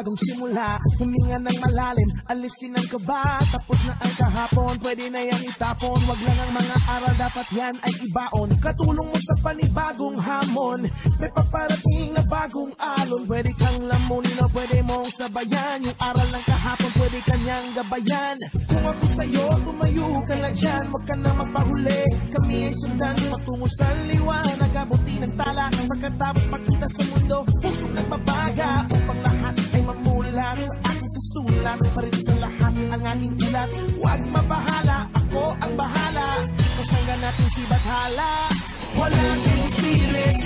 bagong simula. Huminga ng malalim, alisin ang kaba. Tapos na ang kahapon, pwede na yan itapon. Wag lang ang mga aral, dapat yan ay ibaon. Katulong mo sa panibagong hamon. May paparating na bagong alon. Pwede kang lamunin o pwede mong sabayan. Yung aral ng kahapon, pwede kanyang gabayan. Kung ako sa'yo, tumayo ka na dyan. Huwag ka na magpahuli, kami ay sundan patungo sa liwanag. Abuti ng tala, pagkatapos makita sa mundo, pusong nagbabaga upang lahat ay mamulat sa aking susulat. Parin sa lahat ang aking ulat. Huwag mabahala, ako ang bahala. Kasangga natin si Bathala. Walang sinis,